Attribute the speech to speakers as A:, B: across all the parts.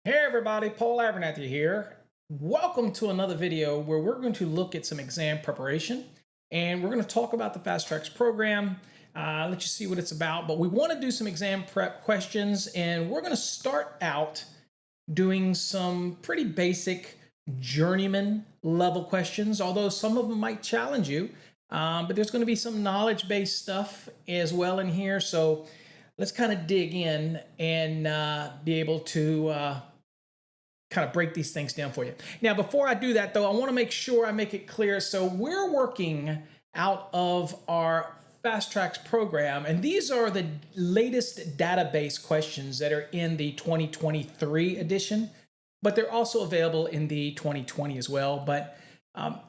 A: Hey everybody, Paul Abernathy here. Welcome to another video where we're going to look at some exam preparation and we're going to talk about the Fast Tracks program, let you see what it's about. But we want to do some exam prep questions and we're going to start out doing some pretty basic journeyman level questions, although some of them might challenge you. But there's going to be some knowledge-based stuff as well in here. So let's kind of dig in and be able to kind of break these things down for you. Now, before I do that, though, I want to make sure I make it clear. So we're working out of our Fast Tracks program, and these are the latest database questions that are in the 2023 edition, but they're also available in the 2020 as well. But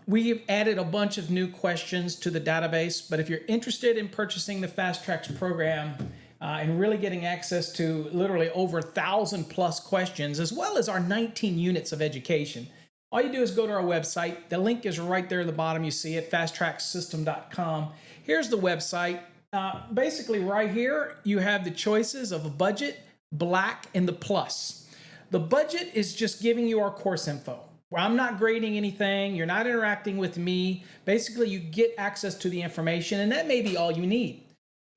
A: we've added a bunch of new questions to the database. But if you're interested in purchasing the Fast Tracks program, and really getting access to literally over 1,000+ questions, as well as our 19 units of education. All you do is go to our website. The link is right there at the bottom. You see it, fasttracksystem.com. Here's the website. Basically right here, you have the choices of a budget, black, and the plus. The budget is just giving you our course info. I'm not grading anything. You're not interacting with me. Basically, you get access to the information, and that may be all you need.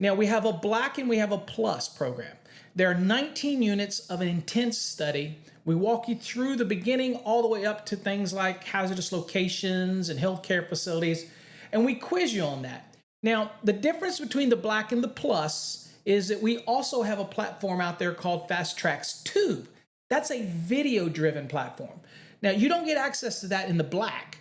A: Now, we have a black and we have a plus program. There are 19 units of an intense study. We walk you through the beginning all the way up to things like hazardous locations and healthcare facilities, and we quiz you on that. Now, the difference between the black and the plus is that we also have a platform out there called Fast Tracks Tube. That's a video-driven platform. Now, you don't get access to that in the black.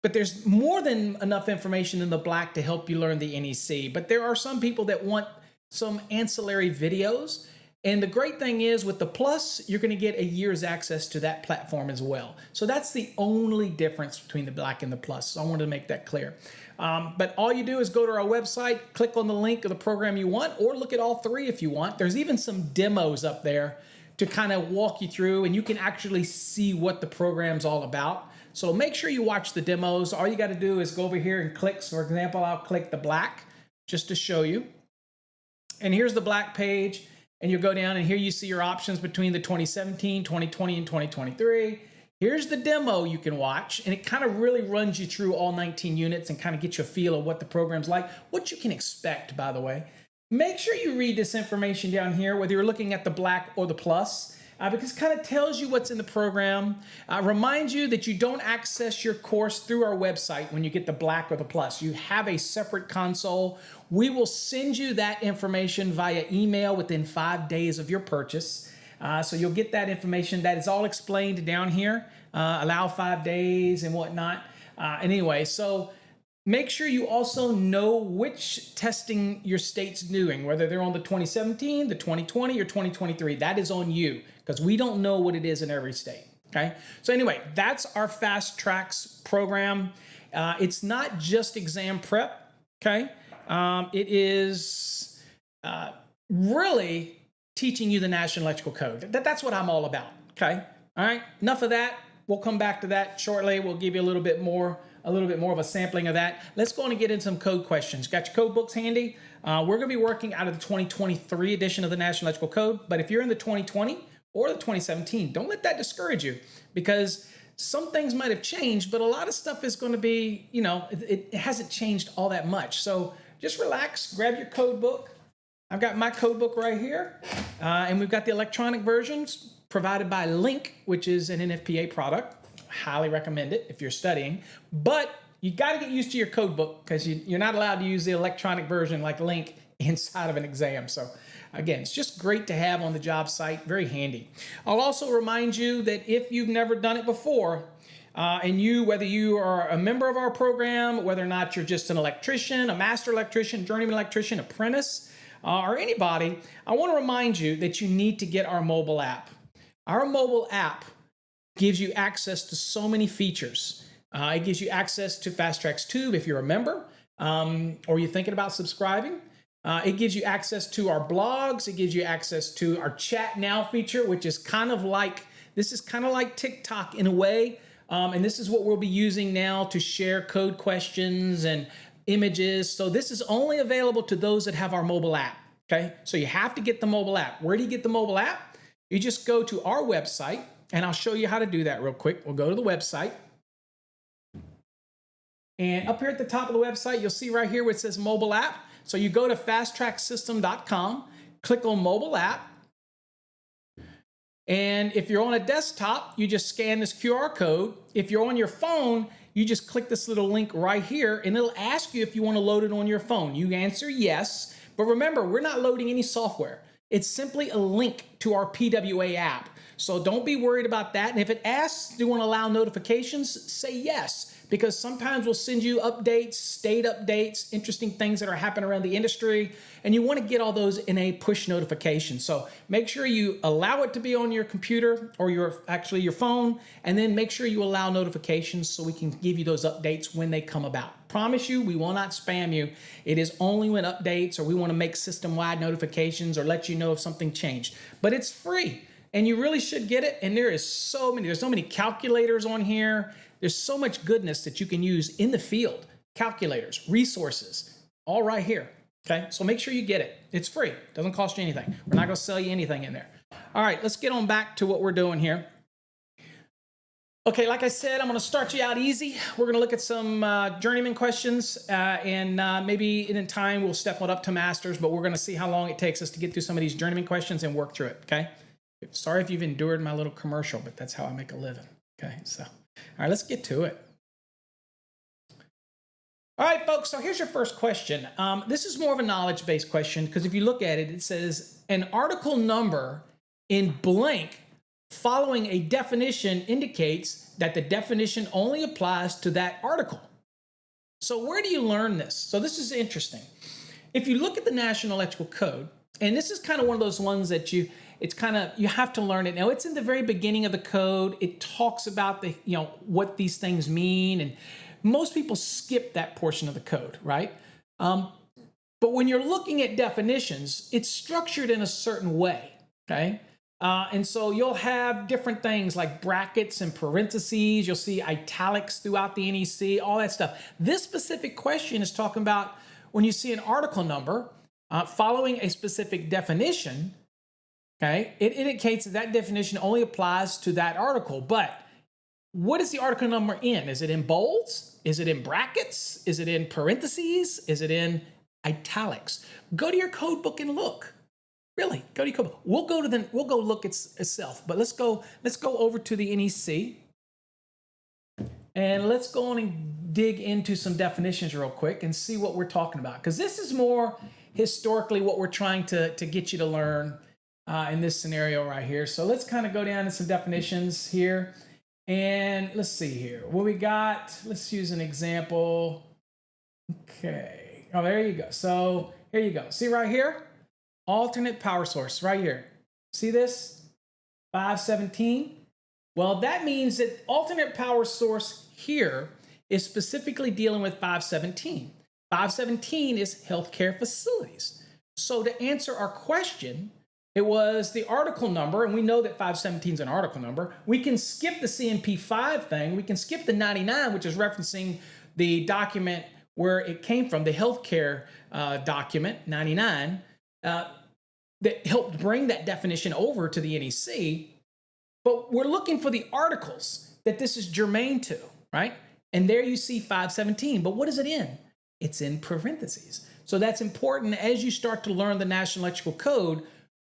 A: But there's more than enough information in the black to help you learn the NEC. But there are some people that want some ancillary videos. And the great thing is with the plus, you're going to get a year's access to that platform as well. So that's the only difference between the black and the plus. So I wanted to make that clear. But all you do is go to our website, click on the link of the program you want, or look at all three if you want. There's even some demos up there to kind of walk you through, and you can actually see what the program's all about. So make sure you watch the demos. All you got to do is go over here and click. So for example, I'll click the black just to show you. And here's the black page. And you'll go down and here you see your options between the 2017, 2020, and 2023. Here's the demo you can watch. And it kind of really runs you through all 19 units and kind of get you a feel of what the program's like, what you can expect, by the way. Make sure you read this information down here, whether you're looking at the black or the plus. Because it kind of tells you what's in the program. Reminds you that you don't access your course through our website when you get the black or the plus. You have a separate console. We will send you that information via email within 5 days of your purchase. So you'll get that information. That is all explained down here. Allow 5 days and whatnot. Anyway, so make sure you also know which testing your state's doing, whether they're on the 2017, the 2020, or 2023. That is on you, because we don't know what it is in every state, okay? So anyway, that's our Fast Tracks program. It's not just exam prep, okay? It is really teaching you the National Electrical Code. That's what I'm all about, okay? All right, enough of that. We'll come back to that shortly. We'll give you a little bit more of a sampling of that. Let's go on and get into some code questions. Got your code books handy? We're going to be working out of the 2023 edition of the National Electrical Code, but if you're in the 2020 or the 2017, don't let that discourage you, because some things might have changed, but a lot of stuff is going to be, it hasn't changed all that much. So just relax, grab your code book. I've got my code book right here, and we've got the electronic versions provided by Link, which is an NFPA product. Highly recommend it if you're studying, but you got to get used to your code book, because you're not allowed to use the electronic version like Link inside of an exam. So again, it's just great to have on the job site, very handy. I'll also remind you that if you've never done it before, and whether you are a member of our program, whether or not you're just an electrician, a master electrician, journeyman electrician, apprentice, or anybody, I want to remind you that you need to get our mobile app. Our mobile app gives you access to so many features. It gives you access to Fast Tracks Tube if you're a member, or you're thinking about subscribing. It gives you access to our blogs. It gives you access to our Chat Now feature, which is kind of like TikTok in a way. And this is what we'll be using now to share code questions and images. So this is only available to those that have our mobile app. Okay, so you have to get the mobile app. Where do you get the mobile app? you just go to our website, and I'll show you how to do that real quick. We'll go to the website. And up here at the top of the website, you'll see right here where it says mobile app. So you go to fasttracksystem.com, click on mobile app. And if you're on a desktop, you just scan this QR code. If you're on your phone, you just click this little link right here, and it'll ask you if you want to load it on your phone. You answer yes, but remember, we're not loading any software. It's simply a link to our PWA app. So don't be worried about that. And if it asks, do you want to allow notifications? Say yes, because sometimes we'll send you updates, state updates, interesting things that are happening around the industry, and you want to get all those in a push notification. So make sure you allow it to be on your computer or your phone, and then make sure you allow notifications so we can give you those updates when they come about. Promise you, we will not spam you. It is only when updates or we want to make system-wide notifications or let you know if something changed. But it's free, and you really should get it. And there's so many calculators on here. There's so much goodness that you can use in the field. Calculators, resources, all right here. Okay, so make sure you get it. It's free. Doesn't cost you anything. We're not going to sell you anything in there. All right, let's get on back to what we're doing here. Okay, like I said, I'm going to start you out easy. We're going to look at some journeyman questions, and maybe in time we'll step it up to masters, but we're going to see how long it takes us to get through some of these journeyman questions and work through it, okay? Sorry if you've endured my little commercial, but that's how I make a living, okay? So, all right, let's get to it. All right, folks, so here's your first question. This is more of a knowledge-based question because if you look at it, it says an article number in blank following a definition indicates that the definition only applies to that article. So where do you learn this? So this is interesting. If you look at the National Electrical Code, and this is kind of one of those ones that you have to learn it. Now, it's in the very beginning of the code. It talks about what these things mean, and most people skip that portion of the code, right? But when you're looking at definitions, it's structured in a certain way, okay? And so you'll have different things like brackets and parentheses. You'll see italics throughout the NEC, all that stuff. This specific question is talking about when you see an article number following a specific definition, okay, it indicates that that definition only applies to that article. But what is the article number in? Is it in bolds? Is it in brackets? Is it in parentheses? Is it in italics? Go to your code book and look. Really, go to your code book. We'll go look itself. But let's go over to the NEC, and let's go on and dig into some definitions real quick and see what we're talking about. Because this is more historically what we're trying to get you to learn in this scenario right here. So let's kind of go down to some definitions here. And let's see here. What we got, let's use an example. Okay. Oh, there you go. So here you go. See right here? Alternate power source right here. See this? 517. Well, that means that alternate power source here is specifically dealing with 517. 517 is healthcare facilities. So to answer our question, it was the article number, and we know that 517 is an article number. We can skip the CMP5 thing. We can skip the 99, which is referencing the document where it came from, the healthcare document, 99, that helped bring that definition over to the NEC. But we're looking for the articles that this is germane to, right? And there you see 517. But what is it in? It's in parentheses. So that's important as you start to learn the National Electrical Code,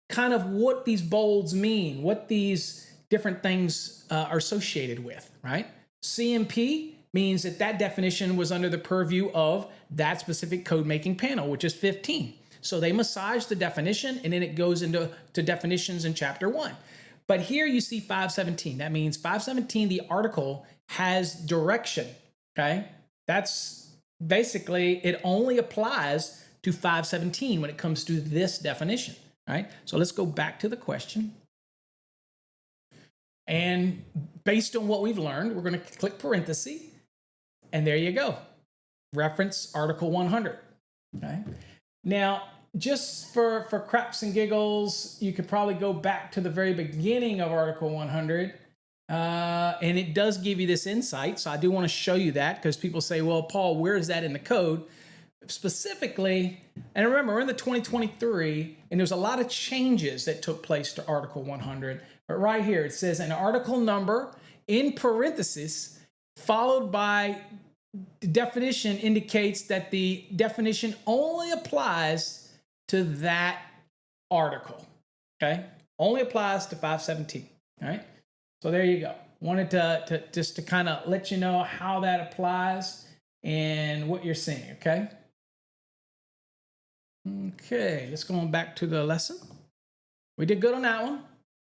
A: kind of what these bolds mean, what these different things are associated with, right? CMP means that that definition was under the purview of that specific code-making panel, which is 15. So they massage the definition, and then it goes into definitions in Chapter 1. But here you see 517. That means 517, the article, has direction, okay? That's basically, it only applies to 517 when it comes to this definition. All right, so let's go back to the question. And based on what we've learned, we're going to click parenthesis, and there you go. Reference Article 100. Okay. Now, just for craps and giggles, you could probably go back to the very beginning of Article 100, and it does give you this insight. So I do want to show you that because people say, well, Paul, where is that in the code? specifically, and remember, we're in the 2023, and there's a lot of changes that took place to Article 100. But right here, it says an article number in parentheses followed by the definition indicates that the definition only applies to that article, okay? Only applies to 517, all right? So there you go. Wanted to just to kind of let you know how that applies and what you're seeing, okay? Okay, let's go on back to the lesson. We did good on that one.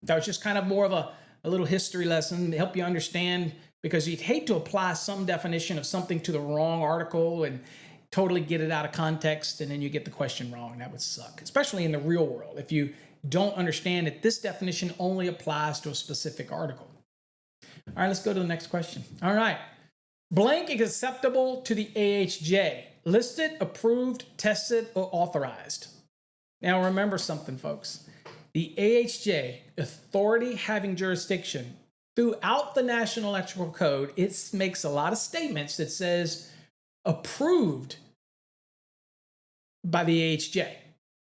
A: That was just kind of more of a little history lesson to help you understand, because you'd hate to apply some definition of something to the wrong article and totally get it out of context, and then you get the question wrong. That would suck, especially in the real world, if you don't understand that this definition only applies to a specific article. All right, let's go to the next question. All right. Blank is acceptable to the AHJ. Listed, approved, tested, or authorized. Now remember something, folks. The AHJ, authority having jurisdiction, throughout the National Electrical Code, it makes a lot of statements that says approved by the AHJ.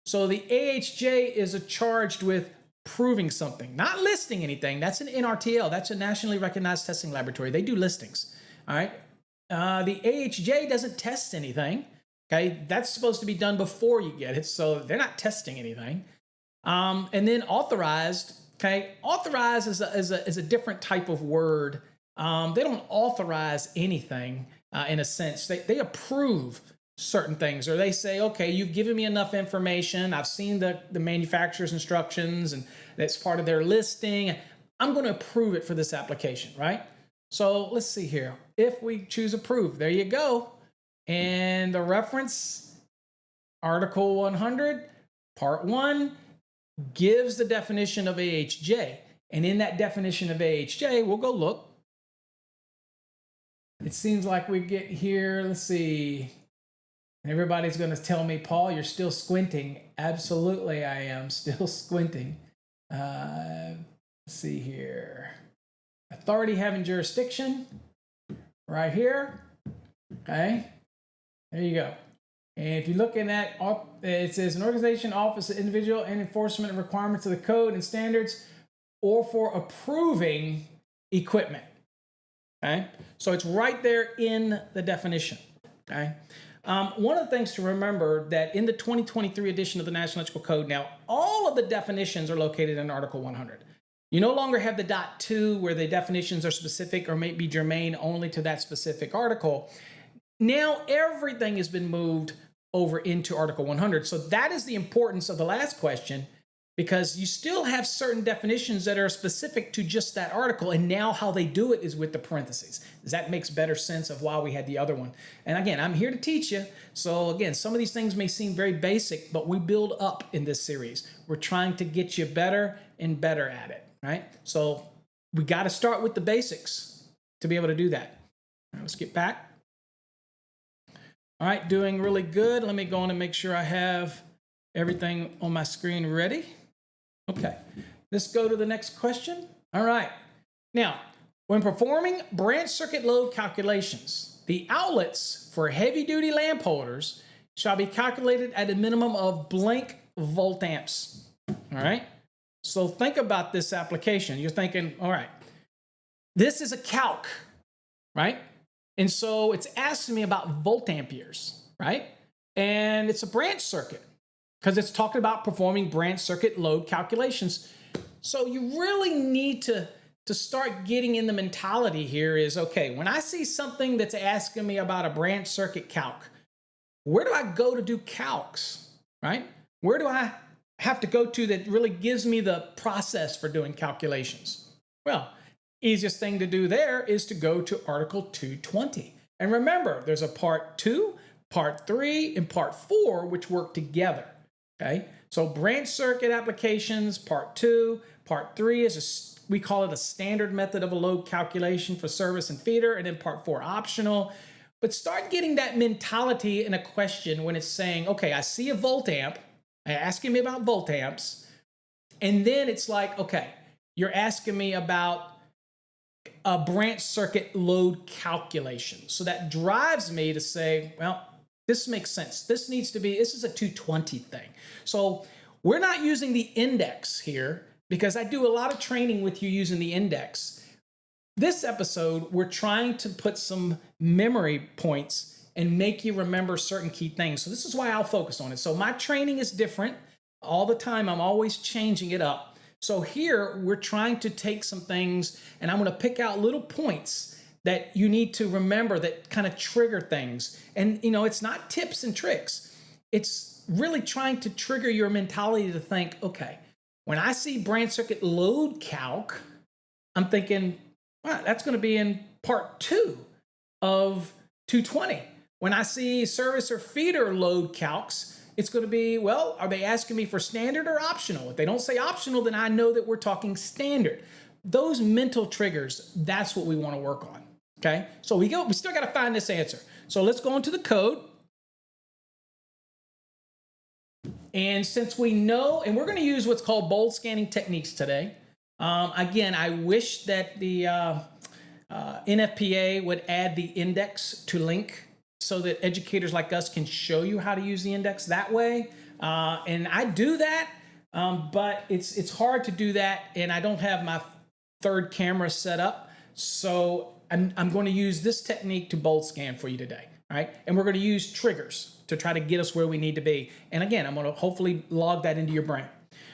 A: So the AHJ is charged with proving something, not listing anything. That's an NRTL. That's a nationally recognized testing laboratory. They do listings. All right. The AHJ doesn't test anything. Okay. That's supposed to be done before you get it. So they're not testing anything. And then authorized. Okay. Authorized is a different type of word. They don't authorize anything in a sense. They approve certain things, or they say, okay, you've given me enough information. I've seen the manufacturer's instructions and that's part of their listing. I'm going to approve it for this application, right? So let's see here. If we choose approve, there you go. And the reference, Article 100, Part 1, gives the definition of AHJ. And in that definition of AHJ, we'll go look. It seems like we get here, let's see. And everybody's going to tell me, Paul, you're still squinting. Absolutely, I am still squinting. Let's see here. Authority having jurisdiction, right here. Okay, there you go. And if you're looking at, it says an organization, office, individual, and enforcement of requirements of the code and standards, or for approving equipment. Okay, so it's right there in the definition. Okay. One of the things to remember that in the 2023 edition of the National Electrical Code, now all of the definitions are located in Article 100. You no longer have the .2 where the definitions are specific or may be germane only to that specific article. Now everything has been moved over into Article 100. So that is the importance of the last question, because you still have certain definitions that are specific to just that article, and now how they do it is with the parentheses. That makes better sense of why we had the other one. And again, I'm here to teach you. So again, some of these things may seem very basic, but we build up in this series. We're trying to get you better and better at it, right? So we got to start with the basics to be able to do that. All right, let's get back. All right, doing really good. Let me go on and make sure I have everything on my screen ready. Okay, let's go to the next question. All right, now, when performing branch circuit load calculations, the outlets for heavy-duty lamp holders shall be calculated at a minimum of blank volt amps. All right, so think about this application. You're thinking, all right, this is a calc, right? And so it's asking me about volt amperes, right? And it's a branch circuit, because it's talking about performing branch circuit load calculations. So you really need to start getting in the mentality here is, okay, when I see something that's asking me about a branch circuit calc, where do I go to do calcs, right? Where do I have to go to that really gives me the process for doing calculations? Well, easiest thing to do there is to go to Article 220. And remember, there's a Part 2, Part 3, and Part 4, which work together. Okay, so branch circuit applications, Part 2, Part 3 is we call it a standard method of a load calculation for service and feeder, and then Part 4 optional. But start getting that mentality in a question when it's saying, okay, I see a volt amp, asking me about volt amps, and then it's like, okay, you're asking me about a branch circuit load calculation. So that drives me to say, well, This makes sense. This needs to be, this is a 220 thing. So we're not using the index here because I do a lot of training with you using the index. This episode, we're trying to put some memory points and make you remember certain key things. So this is why I'll focus on it. So my training is different all the time. I'm always changing it up. So here we're trying to take some things and I'm going to pick out little points that you need to remember that kind of trigger things. And you know, it's not tips and tricks. It's really trying to trigger your mentality to think, okay, when I see branch circuit load calc, I'm thinking, wow, that's going to be in part 2 of 220. When I see service or feeder load calcs, it's going to be, well, are they asking me for standard or optional? If they don't say optional, then I know that we're talking standard. Those mental triggers, that's what we want to work on. Okay, so we still got to find this answer. So let's go into the code. And since we know, and we're going to use what's called bold scanning techniques today. Again, I wish that the NFPA would add the index to link so that educators like us can show you how to use the index that way. And I do that, but it's hard to do that, and I don't have my third camera set up. So I'm going to use this technique to bold scan for you today. All right, and we're going to use triggers to try to get us where we need to be. And again, I'm going to hopefully log that into your brain.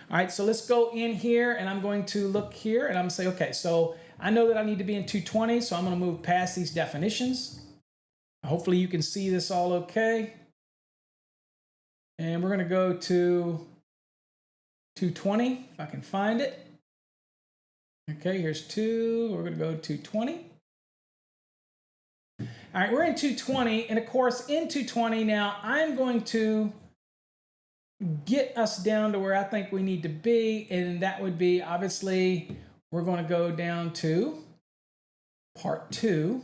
A: All right, so let's go in here, and I'm going to look here, and I'm going to say, okay, so I know that I need to be in 220, so I'm going to move past these definitions. Hopefully you can see this all okay. And we're going to go to 220, if I can find it. Okay, here's 2. We're going to go to 220. All right, we're in 220, and of course, in 220 now, I'm going to get us down to where I think we need to be, and that would be, obviously, we're going to go down to part 2,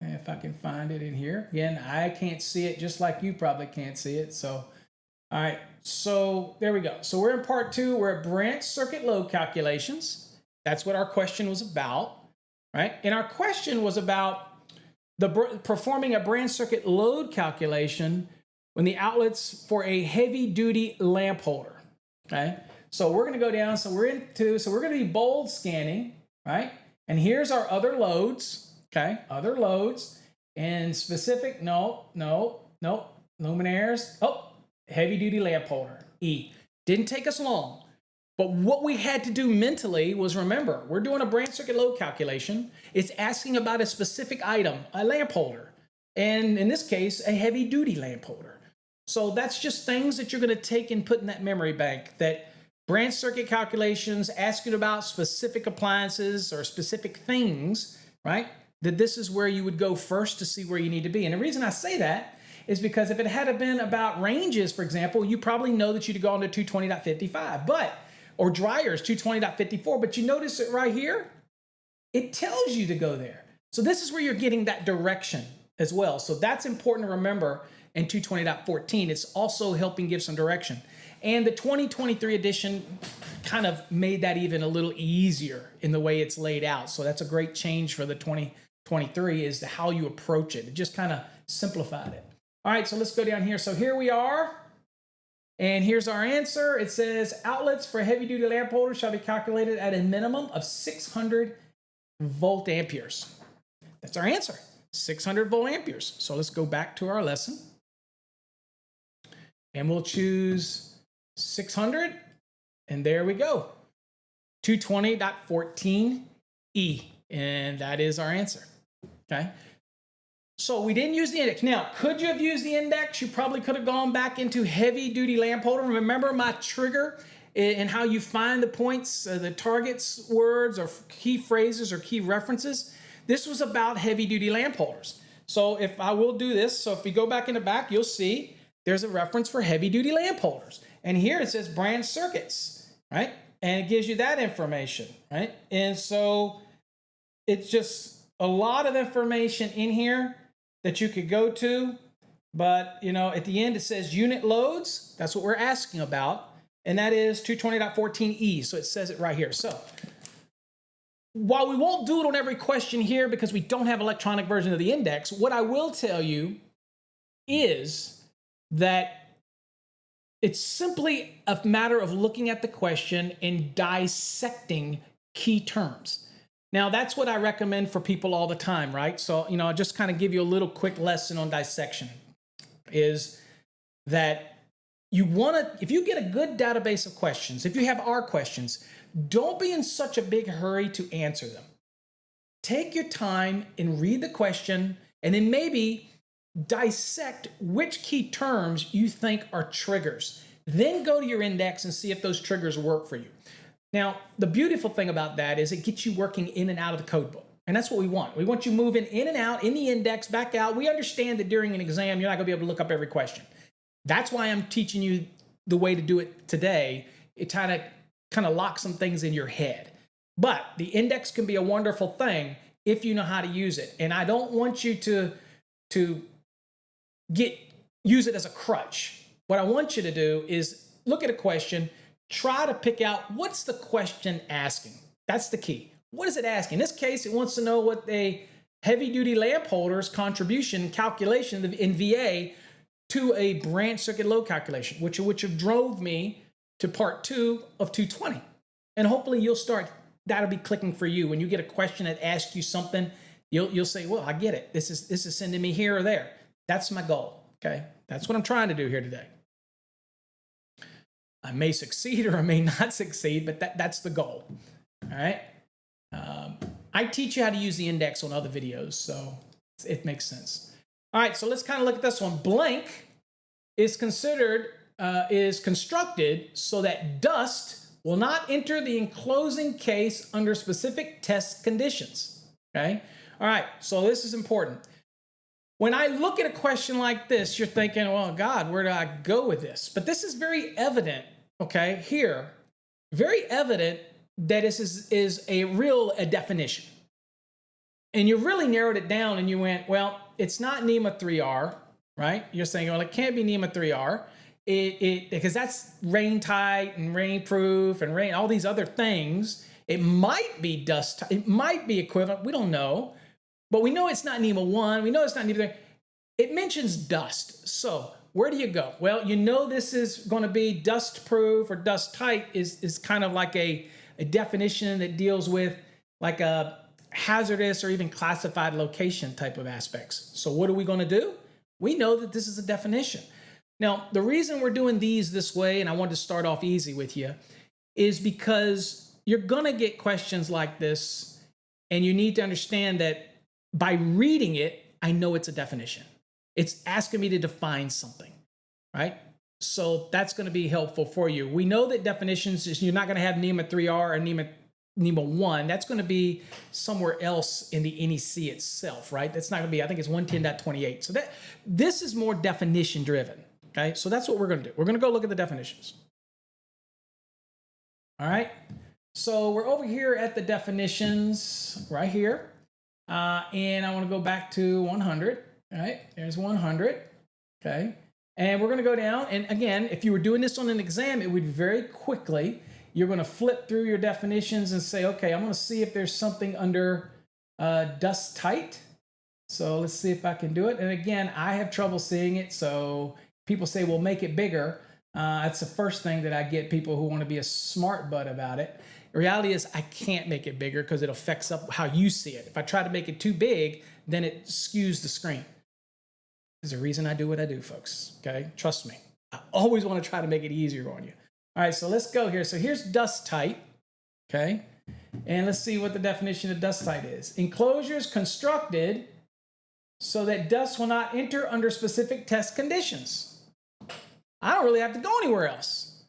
A: and if I can find it in here. Again, I can't see it just like you probably can't see it, so, all right, so there we go. So we're in part 2, we're at branch circuit load calculations. That's what our question was about, right? And our question was about performing a branch circuit load calculation when the outlets for a heavy duty lamp holder. Okay, so we're going to go down. So we're going to be bold scanning, right? And here's our other loads. Okay, other loads and specific. No, luminaires. Oh, heavy duty lamp holder. E. Didn't take us long. But what we had to do mentally was remember, we're doing a branch circuit load calculation. It's asking about a specific item, a lamp holder. And in this case, a heavy duty lamp holder. So that's just things that you're going to take and put in that memory bank, that branch circuit calculations asking about specific appliances or specific things, right? That this is where you would go first to see where you need to be. And the reason I say that is because if it had been about ranges, for example, you probably know that you'd go on to 220.55, or dryers 220.54, but you notice it right here, it tells you to go there. So this is where you're getting that direction as well. So that's important to remember in 220.14. It's also helping give some direction. And the 2023 edition kind of made that even a little easier in the way it's laid out. So that's a great change for the 2023 is how you approach it. It just kind of simplified it. All right, so let's go down here. So here we are. And here's our answer. It says outlets for heavy-duty lamp holders shall be calculated at a minimum of 600 volt amperes. That's our answer, 600 volt amperes. So let's go back to our lesson. And we'll choose 600. And there we go, 220.14E. And that is our answer, okay? So we didn't use the index. Now, could you have used the index? You probably could have gone back into heavy duty lamp holder. Remember my trigger and how you find the points, the targets, words, or key phrases or key references. This was about heavy duty lamp holders. So if I will do this, so if we go back in the back, you'll see there's a reference for heavy duty lamp holders. And here it says branch circuits, right? And it gives you that information, right? And so it's just a lot of information in here that you could go to, but you know, at the end it says unit loads. That's what we're asking about, and that is 220.14E. So it says it right here. So while we won't do it on every question here because we don't have electronic version of the index, what I will tell you is that it's simply a matter of looking at the question and dissecting key terms. Now, that's what I recommend for people all the time, right? So, I'll just kind of give you a little quick lesson on dissection is that you want to, if you get a good database of questions, if you have R questions, don't be in such a big hurry to answer them. Take your time and read the question, and then maybe dissect which key terms you think are triggers. Then go to your index and see if those triggers work for you. Now, the beautiful thing about that is it gets you working in and out of the code book. And that's what we want. We want you moving in and out, in the index, back out. We understand that during an exam, you're not going to be able to look up every question. That's why I'm teaching you the way to do it today. It kind of locks some things in your head. But the index can be a wonderful thing if you know how to use it. And I don't want you to use it as a crutch. What I want you to do is look at a question, try to pick out what's the question asking. That's the key. What is it asking? In this case, it wants to know what a heavy-duty lamp holder's contribution calculation in VA to a branch circuit load calculation, which have drove me to part 2 of 220. And hopefully that'll be clicking for you. When you get a question that asks you something, you'll say, well, I get it. This is sending me here or there. That's my goal, okay? That's what I'm trying to do here today. I may succeed or I may not succeed, but that's the goal, all right? I teach you how to use the index on other videos, so it makes sense. All right, so let's kind of look at this one. Blank is constructed so that dust will not enter the enclosing case under specific test conditions, okay? All right, so this is important. When I look at a question like this, you're thinking, well, God, where do I go with this? But this is very evident, okay, here, very evident that this is a definition. And you really narrowed it down and you went, well, it's not NEMA 3R, right? You're saying, well, it can't be NEMA 3R because that's rain tight and rain proof and all these other things. It might be dust, it might be equivalent, we don't know. But we know it's not NEMA 1, we know it's not NEMA 3. It mentions dust. So where do you go? Well, you know this is going to be dust proof or dust tight is kind of like a definition that deals with like a hazardous or even classified location type of aspects. So what are we going to do? We know that this is a definition. Now, the reason we're doing these this way, and I wanted to start off easy with you, is because you're going to get questions like this, and you need to understand that by reading it, I know it's a definition. It's asking me to define something, right? So that's going to be helpful for you. We know that definitions, you're not going to have NEMA 3R or NEMA 1. That's going to be somewhere else in the NEC itself, right? That's not going to be, I think it's 110.28. So this is more definition driven, okay? So that's what we're going to do. We're going to go look at the definitions. All right. So we're over here at the definitions right here. And I want to go back to 100, all right? There's 100, okay? And we're going to go down, and again, if you were doing this on an exam, it would very quickly, you're going to flip through your definitions and say, okay, I'm going to see if there's something under dust tight. So let's see if I can do it. And again, I have trouble seeing it, so people say, well, make it bigger. That's the first thing that I get people who want to be a smart butt about it. The reality is I can't make it bigger because it affects up how you see it. If I try to make it too big, then it skews the screen. There's a reason I do what I do, folks, okay? Trust me. I always want to try to make it easier on you. All right, so let's go here. So here's dust tight, okay? And let's see what the definition of dust tight is. Enclosures constructed so that dust will not enter under specific test conditions. I don't really have to go anywhere else.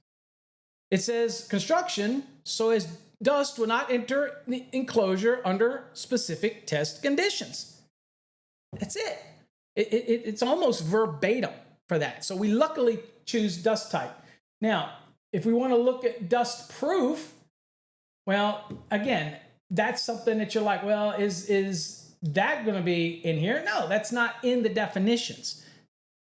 A: It says construction so as dust will not enter the enclosure under specific test conditions. That's it. It's almost verbatim for that. So we luckily choose dust tight. Now, if we want to look at dust proof, well, again, that's something that you're like, well, is that going to be in here? No, that's not in the definitions.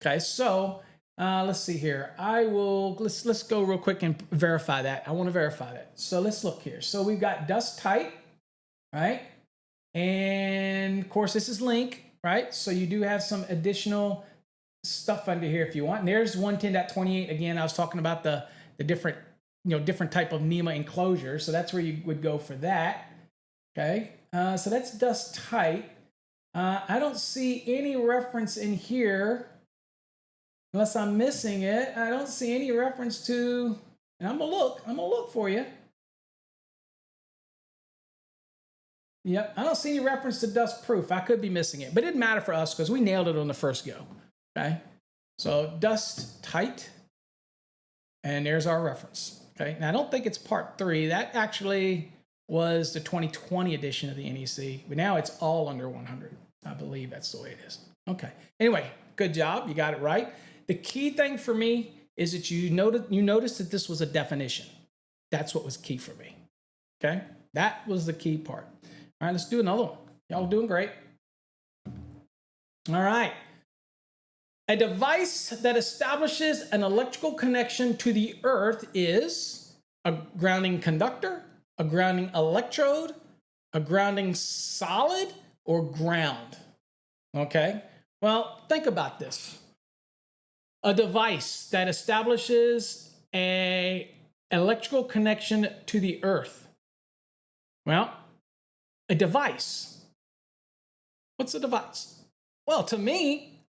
A: Okay, so let's see here. Let's go real quick and verify that. I want to verify that. So let's look here. So we've got dust tight, right? And of course, this is link, right? So you do have some additional stuff under here if you want. And there's 110.28. Again, I was talking about the different, different type of NEMA enclosure. So that's where you would go for that. Okay. So that's dust tight. I don't see any reference in here, unless I'm missing it. I don't see any reference to, and I'm gonna look for you. Yep, I don't see any reference to dust proof. I could be missing it, but it didn't matter for us because we nailed it on the first go. Okay, so dust tight, and there's our reference. Okay, now I don't think it's part 3. That actually was the 2020 edition of the NEC, but now it's all under 100. I believe that's the way it is. Okay, anyway, good job. You got it right. The key thing for me is that you noticed that this was a definition. That's what was key for me. Okay, that was the key part. All right, let's do another one. Y'all doing great. All right. A device that establishes an electrical connection to the earth is a grounding conductor, a grounding electrode, a grounding solid, or ground. Okay? Well, think about this. A device that establishes an electrical connection to the earth. Well, a device. What's a device? Well, to me,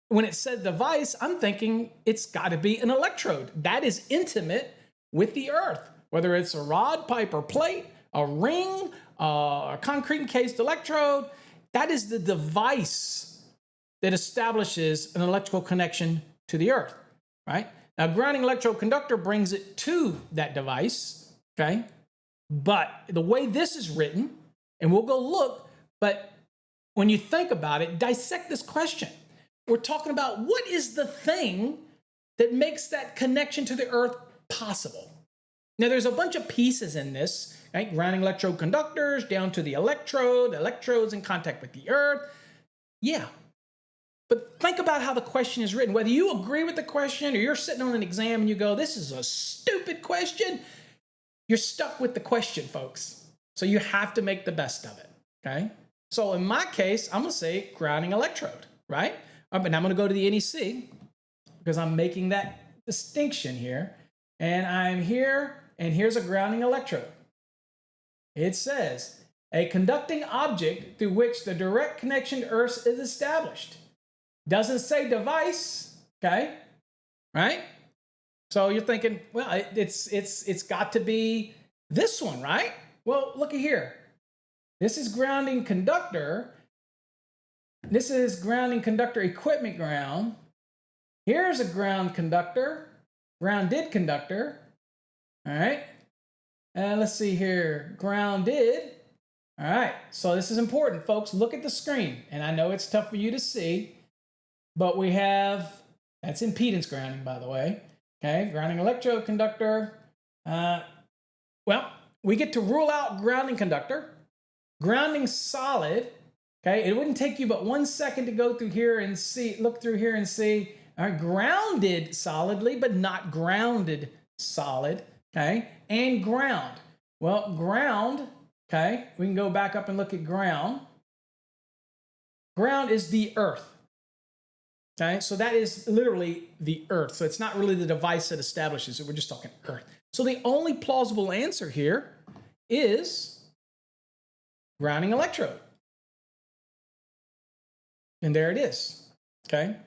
A: when it said device, I'm thinking it's got to be an electrode. That is intimate with the earth, whether it's a rod, pipe, or plate, a ring, a concrete encased electrode. That is the device that establishes an electrical connection to the earth, right? Now, grounding electrode conductor brings it to that device, okay? But the way this is written, and we'll go look, but when you think about it, dissect this question. We're talking about what is the thing that makes that connection to the earth possible. Now, there's a bunch of pieces in this, right? Grounding electrode conductors down to the electrodes in contact with the earth. Yeah. But think about how the question is written. Whether you agree with the question or you're sitting on an exam and you go, this is a stupid question, you're stuck with the question, folks. So you have to make the best of it, okay? So in my case, I'm going to say grounding electrode, right? But I'm going to go to the NEC because I'm making that distinction here. And I'm here, and here's a grounding electrode. It says, a conducting object through which the direct connection to earth is established. Doesn't say device, okay? Right? So you're thinking, well, it's got to be this one, right? Well, look at here. This is grounding conductor. This is grounding conductor equipment ground. Here's a ground conductor, grounded conductor. All right. And let's see here, grounded. All right. So this is important, folks. Look at the screen. And I know it's tough for you to see, but we have, that's impedance grounding, by the way. Okay. Grounding electrode conductor. Well, we get to rule out grounding conductor, grounding solid. Okay, it wouldn't take you but 1 second to go through here and see, look through here and see, all right, grounded solidly, but not grounded solid, okay, and ground. Well, ground, okay, we can go back up and look at ground. Ground is the earth, okay, so that is literally the earth. So it's not really the device that establishes it, we're just talking earth. So the only plausible answer here is grounding electrode. And there it is, okay?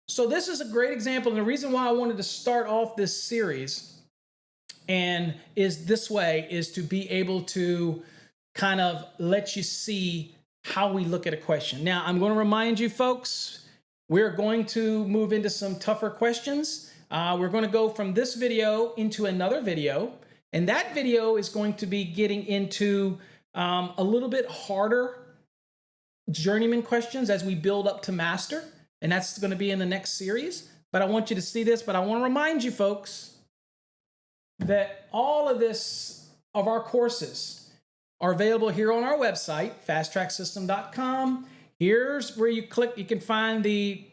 A: So this is a great example, and the reason why I wanted to start off this series and is this way is to be able to kind of let you see how we look at a question. Now, I'm going to remind you folks, we're going to move into some tougher questions. We're going to go from this video into another video, and that video is going to be getting into a little bit harder journeyman questions as we build up to master, and that's going to be in the next series. But I want you to see this, but I want to remind you folks that all of our courses are available here on our website, fasttracksystem.com. Here's where you click, you can find the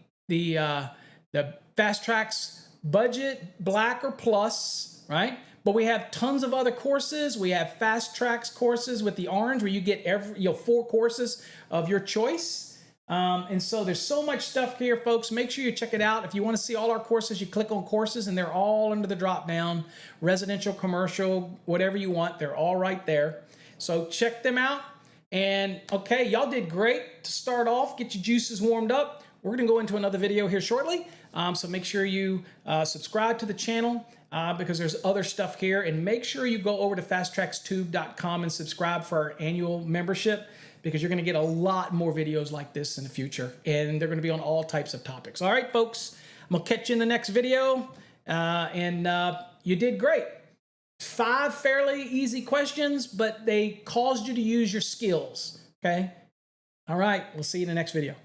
A: Fast Tracks budget, black or plus, right? But we have tons of other courses. We have Fast Tracks courses with the orange where you get 4 courses of your choice. And so there's so much stuff here, folks. Make sure you check it out. If you want to see all our courses, you click on courses and they're all under the drop down. Residential, commercial, whatever you want, they're all right there. So check them out. And okay, y'all did great to start off. Get your juices warmed up. We're going to go into another video here shortly. So make sure you subscribe to the channel because there's other stuff here. And make sure you go over to fasttrackstube.com and subscribe for our annual membership, because you're going to get a lot more videos like this in the future. And they're going to be on all types of topics. All right, folks, I'm going to catch you in the next video. You did great. 5 fairly easy questions, but they caused you to use your skills. Okay. All right. We'll see you in the next video.